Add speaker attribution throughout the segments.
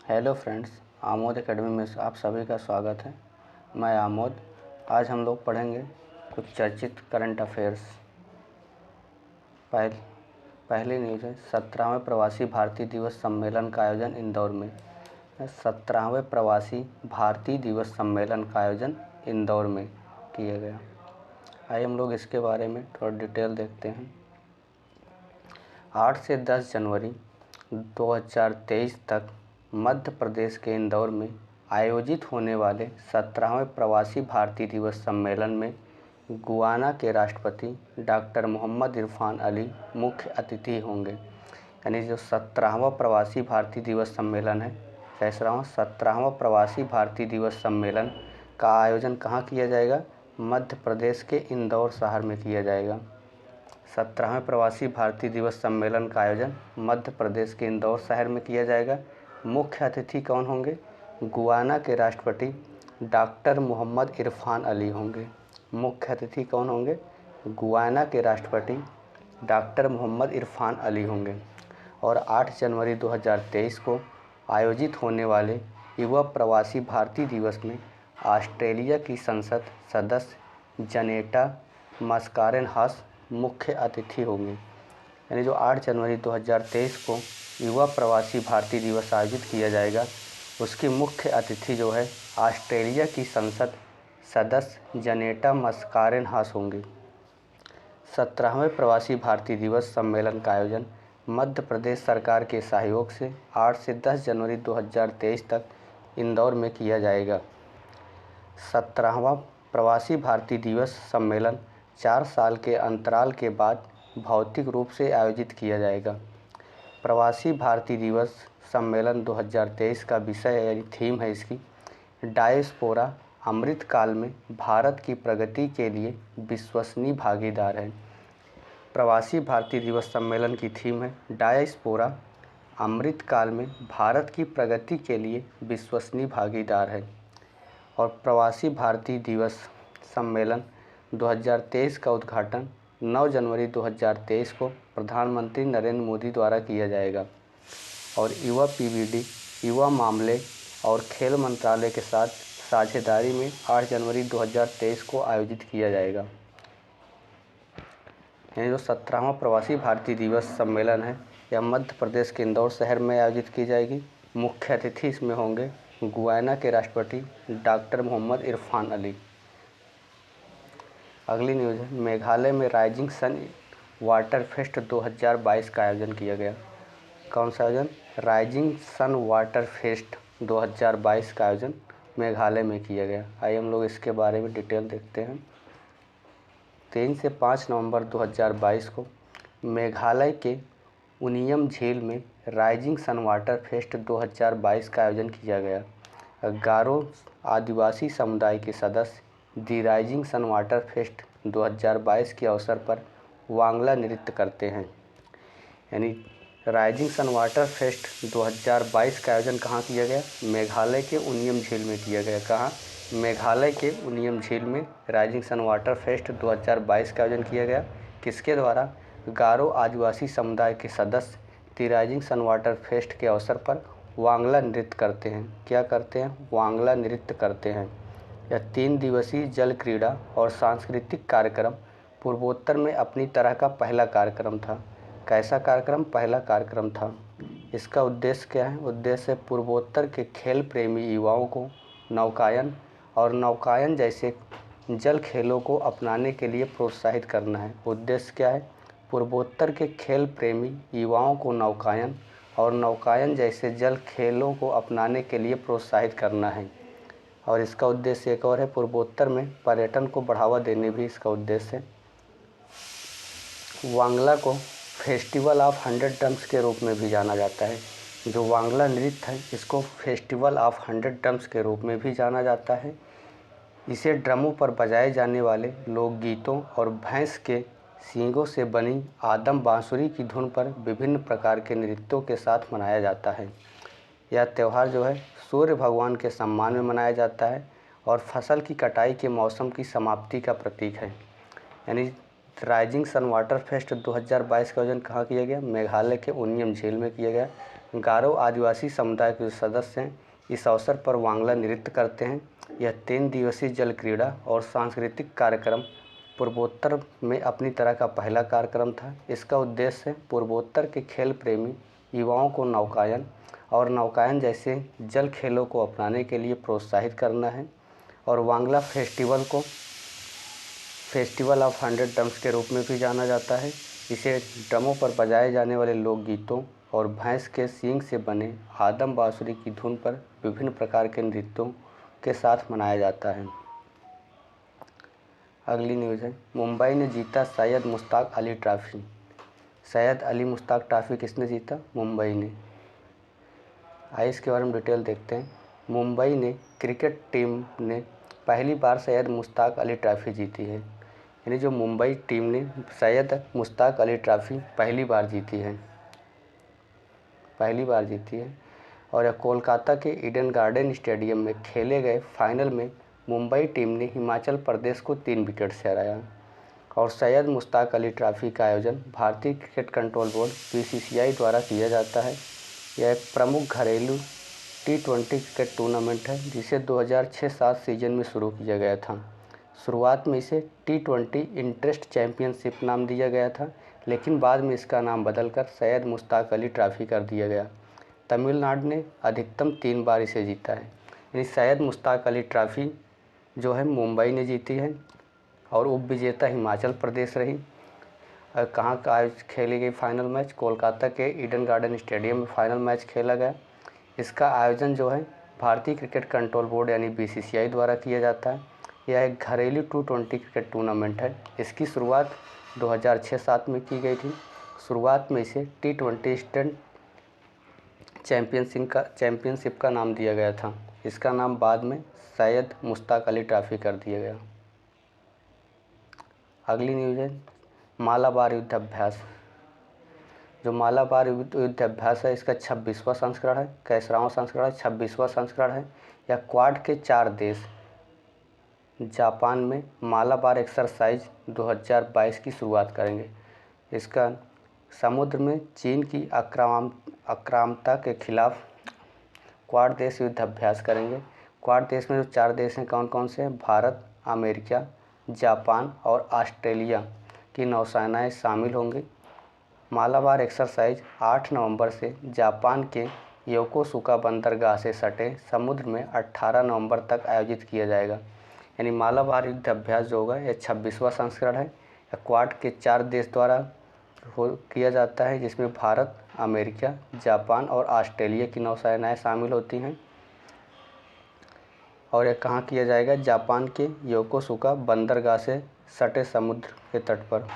Speaker 1: Hello friends, Amod academy में आप सभी का स्वागत है। मैं आमोद। आज हम लोग पढ़ेंगे कुछ चर्चित करंट अफेयर्स। पहली न्यूज़ है 17वें प्रवासी भारतीय दिवस सम्मेलन का आयोजन इंदौर में। 17वें प्रवासी भारतीय दिवस सम्मेलन का आयोजन इंदौर में किया गया। आइए हम लोग इसके बारे में थोड़ा डिटेल देखते हैं। 8 से 10 जनवरी 2023 तक मध्य प्रदेश के इंदौर में आयोजित होने वाले 17वें प्रवासी भारतीय दिवस सम्मेलन में गुयाना के राष्ट्रपति डॉक्टर मोहम्मद इरफान अली मुख्य अतिथि होंगे। यानी जो 17वां प्रवासी भारतीय दिवस सम्मेलन है, 17वां प्रवासी भारतीय दिवस सम्मेलन का आयोजन कहाँ किया जाएगा? मध्य प्रदेश के इंदौर शहर में किया जाएगा। 17वें प्रवासी भारतीय दिवस सम्मेलन का आयोजन मध्य प्रदेश के इंदौर शहर में किया जाएगा। मुख्य अतिथि कौन होंगे? गुयाना के राष्ट्रपति डॉक्टर मोहम्मद इरफान अली होंगे। मुख्य अतिथि कौन होंगे? गुयाना के राष्ट्रपति डॉक्टर मोहम्मद इरफान अली होंगे। और 8 जनवरी 2023 को आयोजित होने वाले युवा प्रवासी भारतीय दिवस में ऑस्ट्रेलिया की संसद सदस्य जनेटा मस्कारेनहास मुख्य अतिथि होंगे। यानी जो 8 जनवरी 2023 को युवा प्रवासी भारतीय दिवस आयोजित किया जाएगा, उसकी मुख्य अतिथि जो है ऑस्ट्रेलिया की संसद सदस्य जनेटा मस्कारेनहास होंगे। 17वें प्रवासी भारतीय दिवस सम्मेलन का आयोजन मध्य प्रदेश सरकार के सहयोग से 8 से 10 जनवरी 2023 तक इंदौर में किया जाएगा। 17वां प्रवासी भारतीय दिवस सम्मेलन 4 साल के अंतराल के बाद भौतिक रूप से आयोजित किया जाएगा। प्रवासी भारतीय दिवस सम्मेलन 2023 का विषय यानी थीम है इसकी डायस्पोरा अमृत काल में भारत की प्रगति के लिए विश्वसनीय भागीदार है। प्रवासी भारतीय दिवस सम्मेलन की थीम है डायस्पोरा अमृत काल में भारत की प्रगति के लिए विश्वसनीय भागीदार है। और प्रवासी भारतीय दिवस सम्मेलन 2023 का उद्घाटन 9 जनवरी 2023 को प्रधानमंत्री नरेंद्र मोदी द्वारा किया जाएगा। और युवा पीवीडी युवा मामले और खेल मंत्रालय के साथ साझेदारी में 8 जनवरी 2023 को आयोजित किया जाएगा। यानी जो 17वां प्रवासी भारतीय दिवस सम्मेलन है, यह मध्य प्रदेश के इंदौर शहर में आयोजित की जाएगी। मुख्य अतिथि इसमें होंगे गुयाना के राष्ट्रपति डॉक्टर मोहम्मद इरफान अली। अगली न्यूज़ है मेघालय में राइजिंग सन वाटर फेस्ट 2022 का आयोजन किया गया। कौन सा आयोजन? राइजिंग सन वाटर फेस्ट 2022 का आयोजन मेघालय में किया गया। आइए हम लोग इसके बारे में डिटेल देखते हैं। 3 से 5 नवंबर 2022 को मेघालय के उनियम झील में राइजिंग सन वाटर फेस्ट 2022 का आयोजन किया गया। गारो आदिवासी समुदाय के सदस्य दी राइजिंग सन वाटर फेस्ट 2022 के अवसर पर वांगला नृत्य करते हैं। यानी राइजिंग सन वाटर फेस्ट 2022 का आयोजन कहाँ किया गया? मेघालय के उनियम झील में किया गया। कहाँ? मेघालय के उनियम झील में राइजिंग सन वाटर फेस्ट 2022 का आयोजन किया गया। किसके द्वारा? गारो आदिवासी समुदाय के सदस्य दी राइजिंग सन वाटर फेस्ट के अवसर पर वांगला नृत्य करते हैं। क्या करते हैं? वांगला नृत्य करते हैं। यह 3 दिवसीय जल क्रीड़ा और सांस्कृतिक कार्यक्रम पूर्वोत्तर में अपनी तरह का पहला कार्यक्रम था। कैसा कार्यक्रम? पहला कार्यक्रम था। इसका उद्देश्य क्या है? उद्देश्य पूर्वोत्तर के खेल प्रेमी युवाओं को नौकायन और नौकायन जैसे जल खेलों को अपनाने के लिए प्रोत्साहित करना है। उद्देश्य क्या है? पूर्वोत्तर के खेल प्रेमी युवाओं को नौकायन और नौकायन जैसे जल खेलों को अपनाने के लिए प्रोत्साहित करना है। और इसका उद्देश्य एक और है, पूर्वोत्तर में पर्यटन को बढ़ावा देने भी इसका उद्देश्य है। वांगला को फेस्टिवल ऑफ 100 ड्रम्स के रूप में भी जाना जाता है। जो वांगला नृत्य है, इसको फेस्टिवल ऑफ 100 ड्रम्स के रूप में भी जाना जाता है। इसे ड्रमों पर बजाए जाने वाले लोकगीतों और भैंस के सींगों से बनी आदम बांसुरी की धुन पर विभिन्न प्रकार के नृत्यों के साथ मनाया जाता है। यह त्यौहार जो है सूर्य भगवान के सम्मान में मनाया जाता है और फसल की कटाई के मौसम की समाप्ति का प्रतीक है। यानी राइजिंग सन वाटर फेस्ट 2022 का आयोजन कहाँ किया गया? मेघालय के उनियम झील में किया गया। गारो आदिवासी समुदाय के जो सदस्य हैं इस अवसर पर वांगला नृत्य करते हैं। यह 3 दिवसीय जल क्रीड़ा और सांस्कृतिक कार्यक्रम पूर्वोत्तर में अपनी तरह का पहला कार्यक्रम था। इसका उद्देश्य पूर्वोत्तर के खेल प्रेमी युवाओं को नौकायन और नौकायन जैसे जल खेलों को अपनाने के लिए प्रोत्साहित करना है। और वांगला फेस्टिवल को फेस्टिवल ऑफ 100 ड्रम्स के रूप में भी जाना जाता है। इसे ड्रमों पर बजाए जाने वाले लोकगीतों और भैंस के सींग से बने आदम बांसुरी की धुन पर विभिन्न प्रकार के नृत्यों के साथ मनाया जाता है। अगली न्यूज़ है, मुंबई ने जीता सैयद मुश्ताक अली ट्रॉफी। सैयद अली मुश्ताक ट्रॉफी किसने जीता? मुंबई ने। आइए इसके बारे में डिटेल देखते हैं। मुंबई ने क्रिकेट टीम ने पहली बार सैयद मुश्ताक अली ट्रॉफी जीती है। यानी जो मुंबई टीम ने सैयद मुश्ताक अली ट्रॉफी पहली बार जीती है। और यह कोलकाता के ईडन गार्डन स्टेडियम में खेले गए फाइनल में मुंबई टीम ने हिमाचल प्रदेश को 3 विकेट से हराया। और सैयद मुश्ताक अली ट्रॉफी का आयोजन भारतीय क्रिकेट कंट्रोल बोर्ड BCCI द्वारा किया जाता है। यह एक प्रमुख घरेलू T20 क्रिकेट टूर्नामेंट है जिसे 2006-07 सीजन में शुरू किया गया था। शुरुआत में इसे T20 इंटरेस्ट चैंपियनशिप नाम दिया गया था, लेकिन बाद में इसका नाम बदलकर सैयद मुश्ताक अली ट्रॉफी कर दिया गया। तमिलनाडु ने अधिकतम 3 बार इसे जीता है। यानी सैयद मुश्ताक अली ट्रॉफी जो है मुंबई ने जीती है और उप विजेता हिमाचल प्रदेश रही। और कहाँ का आज खेली गई फाइनल मैच? कोलकाता के ईडन गार्डन स्टेडियम में फाइनल मैच खेला गया। इसका आयोजन जो है भारतीय क्रिकेट कंट्रोल बोर्ड यानी BCCI द्वारा किया जाता है। यह एक घरेलू T20 क्रिकेट टूर्नामेंट है। इसकी शुरुआत 2006-07 में की गई थी। शुरुआत में इसे T20 ईस्टर्न चैंपियनशिप का नाम दिया गया था। इसका नाम बाद में सैयद मुश्ताक अली ट्रॉफी कर दिया गया। अगली न्यूज़ है, मालाबार युद्ध अभ्यास। जो मालाबार युद्ध अभ्यास है इसका 26वां संस्करण है। कैसरावां संस्करण है, 26वां संस्करण है। यह क्वाड के 4 देश जापान में मालाबार एक्सरसाइज 2022 की शुरुआत करेंगे। इसका समुद्र में चीन की आक्रामकता के खिलाफ क्वाड देश युद्ध अभ्यास करेंगे। क्वाड देश में जो 4 देश हैं कौन कौन से हैं? भारत, अमेरिका, जापान और ऑस्ट्रेलिया की नौसेनाएं शामिल होंगी। मालाबार एक्सरसाइज 8 नवंबर से जापान के योकोसुका बंदरगाह से सटे समुद्र में 18 नवंबर तक आयोजित किया जाएगा। यानी मालाबार युद्ध अभ्यास जो होगा यह 26वां संस्करण है। क्वाड के 4 देश द्वारा किया जाता है, जिसमें भारत, अमेरिका, जापान और ऑस्ट्रेलिया की नौसेनाएं शामिल होती हैं। और यह कहाँ किया जाएगा? जापान के योकोसुका बंदरगाह से सटे समुद्र के तट पर।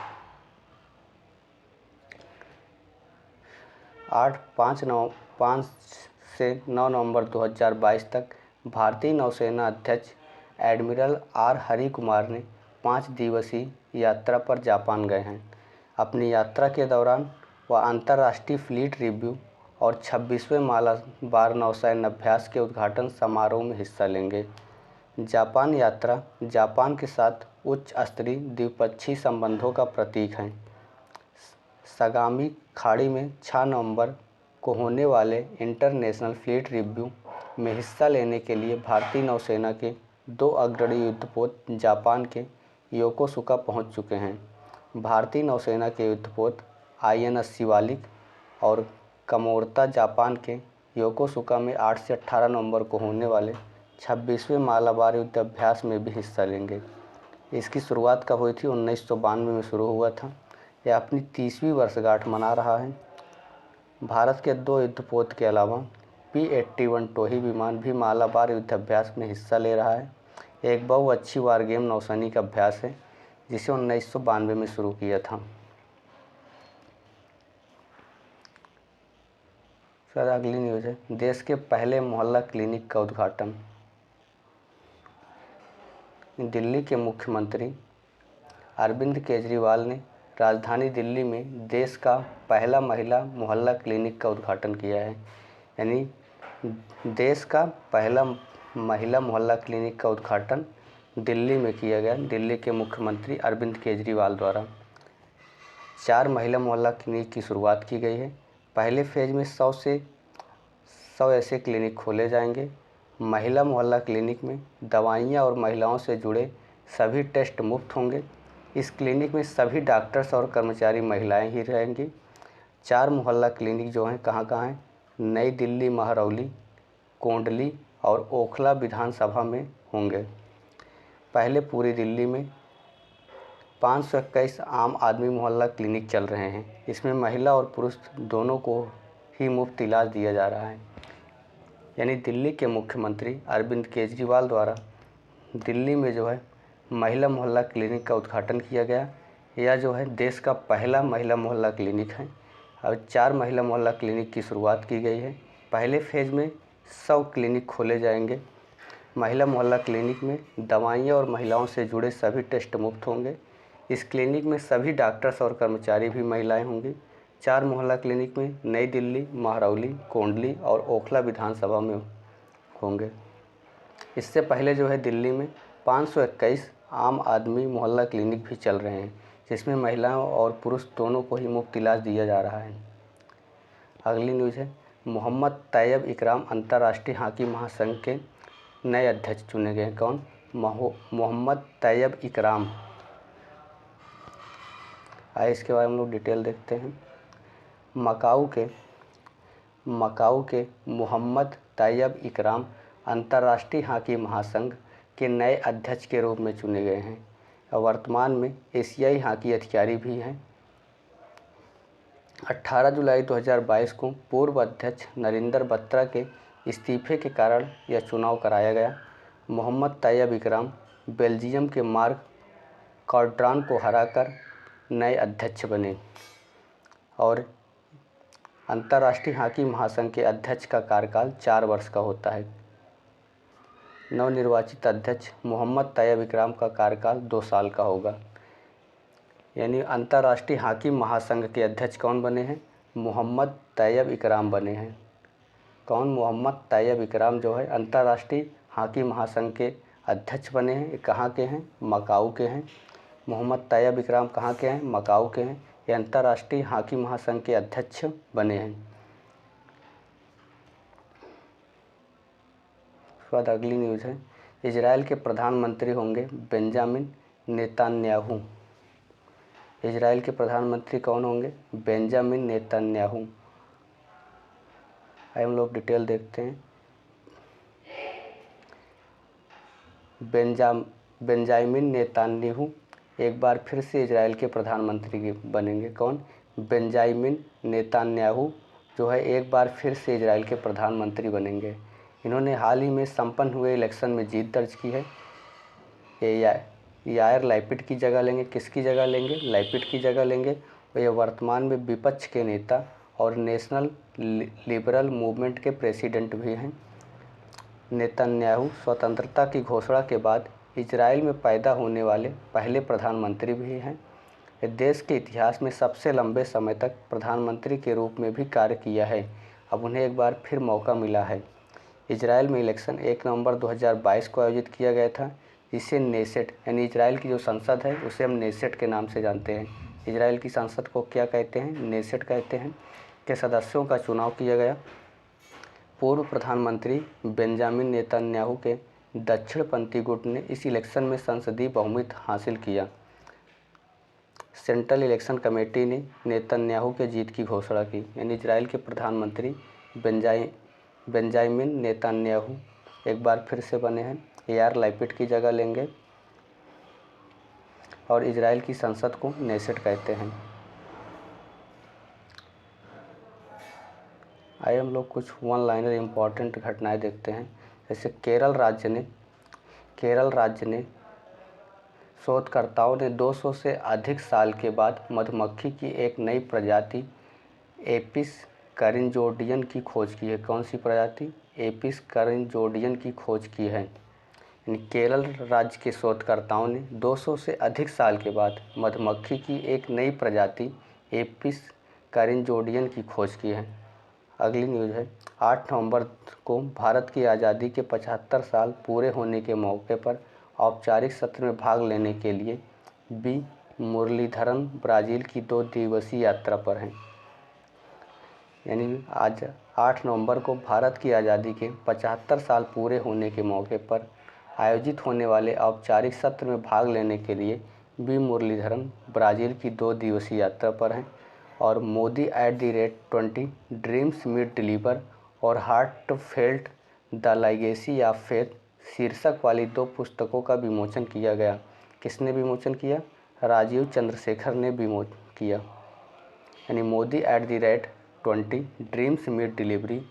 Speaker 1: 5 से 9 नवंबर 2022 तक भारतीय नौसेना अध्यक्ष एडमिरल R हरि कुमार ने 5 दिवसीय यात्रा पर जापान गए हैं। अपनी यात्रा के दौरान वह अंतर्राष्ट्रीय फ्लीट रिव्यू और 26वें मालाबार नौसैन्य अभ्यास के उद्घाटन समारोह में हिस्सा लेंगे। जापान यात्रा जापान के साथ उच्च स्तरीय द्विपक्षीय संबंधों का प्रतीक है। सगामी खाड़ी में 6 नवंबर को होने वाले इंटरनेशनल फ्लीट रिव्यू में हिस्सा लेने के लिए भारतीय नौसेना के 2 अग्रणी युद्धपोत जापान के योकोसुका पहुंच चुके हैं। भारतीय नौसेना के युद्धपोत INS शिवालिक और कमोर्ता जापान के योकोसुका में 8 से 18 नवंबर को होने वाले 26वें मालाबार युद्ध अभ्यास में भी हिस्सा लेंगे। इसकी शुरुआत कब हुई थी? 1992 में शुरू हुआ था। यह अपनी 30वीं वर्षगांठ मना रहा है। भारत के 2 युद्धपोत के अलावा P-81 टोही विमान भी मालाबार युद्ध अभ्यास में हिस्सा ले रहा है। एक बहुअक्षीय वारगेम नौसैनिक अभ्यास है जिसे 1992 में शुरू किया था। सर अगली न्यूज़ है, देश के पहले मोहल्ला क्लिनिक का उद्घाटन। दिल्ली के मुख्यमंत्री अरविंद केजरीवाल ने राजधानी दिल्ली में देश का पहला महिला मोहल्ला क्लिनिक का उद्घाटन किया है। यानी देश का पहला महिला मोहल्ला क्लिनिक का उद्घाटन दिल्ली में किया गया, दिल्ली के मुख्यमंत्री अरविंद केजरीवाल द्वारा। 4 महिला मोहल्ला क्लिनिक की शुरुआत की गई है। पहले फेज में 100 से 100 ऐसे क्लिनिक खोले जाएंगे। महिला मोहल्ला क्लिनिक में दवाइयाँ और महिलाओं से जुड़े सभी टेस्ट मुफ्त होंगे। इस क्लिनिक में सभी डॉक्टर्स और कर्मचारी महिलाएं ही रहेंगी। 4 मोहल्ला क्लिनिक जो हैं कहाँ हैं, नई दिल्ली, महरौली, कोंडली और ओखला विधानसभा में होंगे। पहले पूरी दिल्ली में 521 आम आदमी मोहल्ला क्लिनिक चल रहे हैं। इसमें महिला और पुरुष दोनों को ही मुफ्त इलाज दिया जा रहा है। यानी दिल्ली के मुख्यमंत्री अरविंद केजरीवाल द्वारा दिल्ली में जो है महिला मोहल्ला क्लिनिक का उद्घाटन किया गया। यह जो है देश का पहला महिला मोहल्ला क्लिनिक है। अब 4 महिला मोहल्ला क्लिनिक की शुरुआत की गई है। पहले फेज़ में 100 क्लिनिक खोले जाएंगे। महिला मोहल्ला क्लिनिक में दवाइयाँ और महिलाओं से जुड़े सभी टेस्ट मुफ्त होंगे। इस क्लिनिक में सभी डॉक्टर्स और कर्मचारी भी महिलाएं होंगी। 4 मोहल्ला क्लिनिक में नई दिल्ली, महरौली, कोंडली और ओखला विधानसभा में होंगे। इससे पहले जो है दिल्ली में 521 आम आदमी मोहल्ला क्लिनिक भी चल रहे हैं, जिसमें महिलाओं और पुरुष दोनों को ही मुफ्त इलाज दिया जा रहा है। अगली न्यूज़ है, मोहम्मद तैयब इकराम अंतर्राष्ट्रीय हॉकी महासंघ के नए अध्यक्ष चुने गए। कौन? मोहम्मद तैयब इकराम। आइए इसके बारे में हम लोग डिटेल देखते हैं। मकाऊ के मोहम्मद तैयब इकराम अंतर्राष्ट्रीय हॉकी महासंघ के नए अध्यक्ष के रूप में चुने गए हैं। वर्तमान में एशियाई हॉकी अधिकारी भी हैं। 18 जुलाई 2022 को पूर्व अध्यक्ष नरेंद्र बत्रा के इस्तीफे के कारण यह चुनाव कराया गया। मोहम्मद तैयब इकराम बेल्जियम के मार्क कॉर्ड्रान को हराकर नए अध्यक्ष बने और अंतर्राष्ट्रीय हॉकी महासंघ के अध्यक्ष का कार्यकाल 4 वर्ष का होता है। नवनिर्वाचित अध्यक्ष मोहम्मद तैयब इकराम का कार्यकाल 2 साल का होगा। यानी अंतर्राष्ट्रीय हॉकी महासंघ के अध्यक्ष कौन बने हैं? मोहम्मद तैयब इकराम बने हैं। कौन? मोहम्मद तैयब इकराम जो है अंतर्राष्ट्रीय हॉकी महासंघ के अध्यक्ष बने हैं। ये कहाँ के हैं? मकाऊ के हैं। मोहम्मद तैयब इकराम कहाँ के हैं? मकाऊ के हैं। ये अंतर्राष्ट्रीय हॉकी महासंघ के अध्यक्ष बने हैं। उसके बाद अगली न्यूज़ है, इजराइल के प्रधानमंत्री होंगे बेंजामिन नेतन्याहू। इजराइल के प्रधानमंत्री कौन होंगे? Benjamin Netanyahu. आइए हम लोग डिटेल देखते हैं। बेंजामिन नेतन्याहू एक बार फिर से इजराइल के प्रधानमंत्री बनेंगे। कौन? बेंजामिन नेतन्याहू जो है एक बार फिर से इजराइल के प्रधानमंत्री बनेंगे। इन्होंने हाल ही में संपन्न हुए इलेक्शन में जीत दर्ज की है। ये यायर लैपिड की जगह लेंगे। किसकी जगह लेंगे? लैपिड की जगह लेंगे। और ये वर्तमान में विपक्ष के नेता और नेशनल लिबरल मूवमेंट के प्रेसिडेंट भी हैं। नेतन्याहू स्वतंत्रता की घोषणा के बाद इजराइल में पैदा होने वाले पहले प्रधानमंत्री भी हैं। देश के इतिहास में सबसे लंबे समय तक प्रधानमंत्री के रूप में भी कार्य किया है। अब उन्हें एक बार फिर मौका मिला है। इजराइल में इलेक्शन 1 नवंबर 2022 को आयोजित किया गया था, जिसे नेसेट यानी इजराइल की जो संसद है उसे हम नेसेट के नाम से जानते हैं। इजराइल की संसद को क्या कहते हैं? नेसेट कहते हैं। के सदस्यों का चुनाव किया गया। पूर्व प्रधानमंत्री बेंजामिन नेतन्याहू के दक्षिणपंथी गुट ने इस इलेक्शन में संसदीय बहुमत हासिल किया। सेंट्रल इलेक्शन कमेटी ने नेतन्याहू के जीत की घोषणा की। यानी इजराइल के प्रधानमंत्री बेंजामिन नेतन्याहू एक बार फिर से बने हैं। यार लैपिड की जगह लेंगे और इजराइल की संसद को नेसेट कहते हैं। आइए हम लोग कुछ वन लाइनर इम्पॉर्टेंट घटनाएं देखते हैं। जैसे केरल राज्य ने शोधकर्ताओं ने 200 से अधिक साल के बाद मधुमक्खी की एक नई प्रजाति एपिस करिंजोडियन की खोज की है। कौन सी प्रजाति? एपिस करिंजोडियन की खोज की है। यानी केरल राज्य के शोधकर्ताओं ने 200 से अधिक साल के बाद मधुमक्खी की एक नई प्रजाति एपिस करिंजोडियन की खोज की है। अगली न्यूज़ है, 8 नवंबर को भारत की आज़ादी के 75 साल पूरे होने के मौके पर औपचारिक सत्र में भाग लेने के लिए बी मुरलीधरन ब्राज़ील की 2 दिवसीय यात्रा पर हैं। यानी आज 8 नवंबर को भारत की आज़ादी के 75 साल पूरे होने के मौके पर आयोजित होने वाले औपचारिक सत्र में भाग लेने के लिए वी मुरलीधरन ब्राज़ील की 2 दिवसीय यात्रा पर हैं और मोदी @20 ड्रीम्स मीट डिलीवर और heartfelt the legacy of faith शीर्षक वाली 2 पुस्तकों का विमोचन किया गया। किसने विमोचन किया? राजीव चंद्रशेखर ने विमोचन किया। यानी मोदी @20 ड्रीम्स मीट डिलीवरी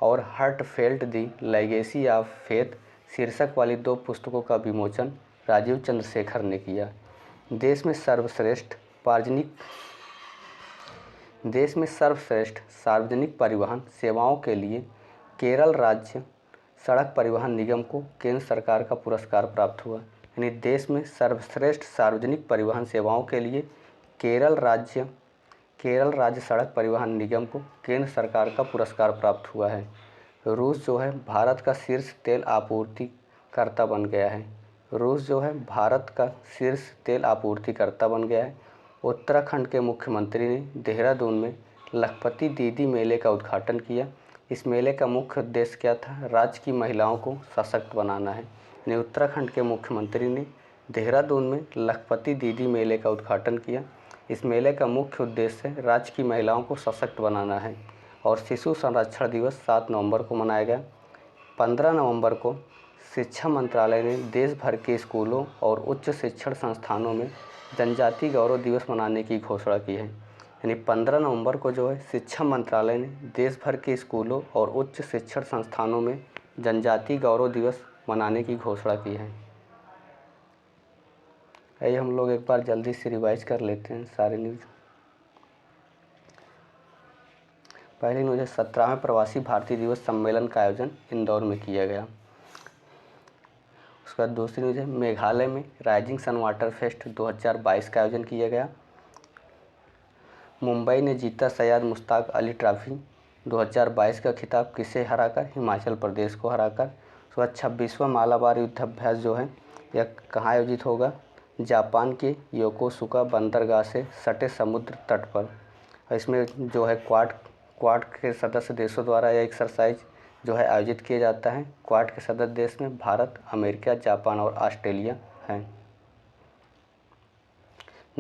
Speaker 1: और heartfelt the legacy of faith शीर्षक वाली 2 पुस्तकों का विमोचन राजीव चंद्रशेखर ने किया। देश में सर्वश्रेष्ठ सार्वजनिक परिवहन सेवाओं के लिए केरल राज्य सड़क परिवहन निगम को केंद्र सरकार का पुरस्कार प्राप्त हुआ। यानी देश में सर्वश्रेष्ठ सार्वजनिक परिवहन सेवाओं के लिए केरल राज्य सड़क परिवहन निगम को केंद्र सरकार का पुरस्कार प्राप्त हुआ है। रूस जो है भारत का शीर्ष तेल आपूर्तिकर्ता बन गया है। उत्तराखंड के मुख्यमंत्री ने देहरादून में लखपति दीदी मेले का उद्घाटन किया। इस मेले का मुख्य उद्देश्य क्या था? राज्य की महिलाओं को सशक्त बनाना है। यानी उत्तराखंड के मुख्यमंत्री ने देहरादून में लखपति दीदी मेले का उद्घाटन किया। इस मेले का मुख्य उद्देश्य राज्य की महिलाओं को सशक्त बनाना है। और शिशु संरक्षण दिवस 7 नवंबर को मनाया गया। 15 नवंबर को शिक्षा मंत्रालय ने देश भर के स्कूलों और उच्च शिक्षण संस्थानों में जनजाति गौरव दिवस मनाने की घोषणा की है। यानी 15 नवंबर को जो है शिक्षा मंत्रालय ने देश भर के स्कूलों और उच्च शिक्षण संस्थानों में जनजाति गौरव दिवस मनाने की घोषणा की है। आइए हम लोग एक बार जल्दी से रिवाइज कर लेते हैं सारे न्यूज़। पहली न्यूज़ है 17वें प्रवासी भारतीय दिवस सम्मेलन का आयोजन इंदौर में किया गया। उसके बाद दूसरी न्यूज़ है मेघालय में राइजिंग सन वाटर फेस्ट 2022 का आयोजन किया गया। मुंबई ने जीता सैयद मुश्ताक अली ट्रॉफी 2022 का खिताब, किसे हराकर? हिमाचल प्रदेश को हराकर। उसके बाद 26वां मालाबार युद्धाभ्यास जो है यह कहाँ आयोजित होगा? जापान के योकोसुका बंदरगाह से सटे समुद्र तट पर। इसमें जो है क्वाड के सदस्य देशों द्वारा यह एक्सरसाइज जो है आयोजित किया जाता है। क्वाड के सदस्य देश में भारत, अमेरिका, जापान और ऑस्ट्रेलिया हैं।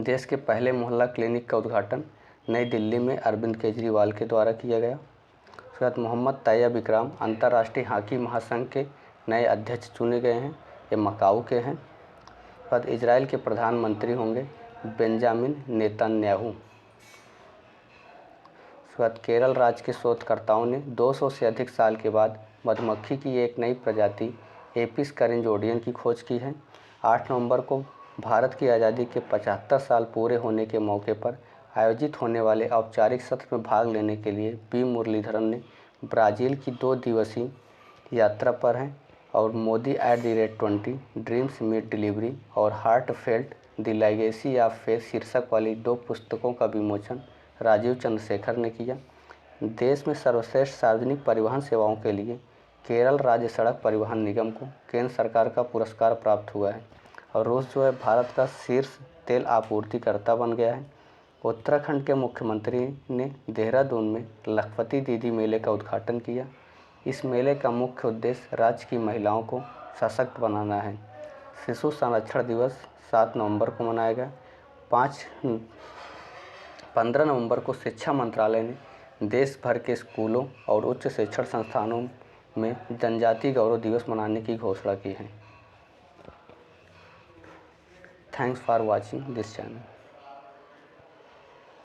Speaker 1: देश के पहले मोहल्ला क्लिनिक का उद्घाटन नई दिल्ली में अरविंद केजरीवाल के द्वारा किया गया। उसके बाद मोहम्मद तैयब इकराम अंतर्राष्ट्रीय हॉकी महासंघ के नए अध्यक्ष चुने गए हैं। ये मकाऊ के हैं। उसके बाद इजराइल के प्रधानमंत्री होंगे बेंजामिन नेतन्याहू। उसके बाद केरल राज्य के शोधकर्ताओं ने 200 से अधिक साल के बाद मधुमक्खी की एक नई प्रजाति एपिस करिंजोडियन की खोज की है। 8 नवंबर को भारत की आज़ादी के 75 साल पूरे होने के मौके पर आयोजित होने वाले औपचारिक सत्र में भाग लेने के लिए वी मुरलीधरन ने ब्राज़ील की 2 दिवसीय यात्रा पर हैं और मोदी @20 ड्रीम्स मीट डिलीवरी और heartfelt the legacy of faith शीर्षक वाली 2 पुस्तकों का विमोचन राजीव चंद्रशेखर ने किया। देश में सर्वश्रेष्ठ सार्वजनिक परिवहन सेवाओं के लिए केरल राज्य सड़क परिवहन निगम को केंद्र सरकार का पुरस्कार प्राप्त हुआ है। और रूस जो है भारत का शीर्ष तेल आपूर्तिकर्ता बन गया है। उत्तराखंड के मुख्यमंत्री ने देहरादून में लखपति दीदी मेले का उद्घाटन किया। इस मेले का मुख्य उद्देश्य राज्य की महिलाओं को सशक्त बनाना है। शिशु संरक्षण दिवस 7 नवंबर को मनाया गया। 15 नवंबर को शिक्षा मंत्रालय ने देश भर के स्कूलों और उच्च शिक्षण संस्थानों में जनजाति गौरव दिवस मनाने की घोषणा की है। Thanks for watching this channel.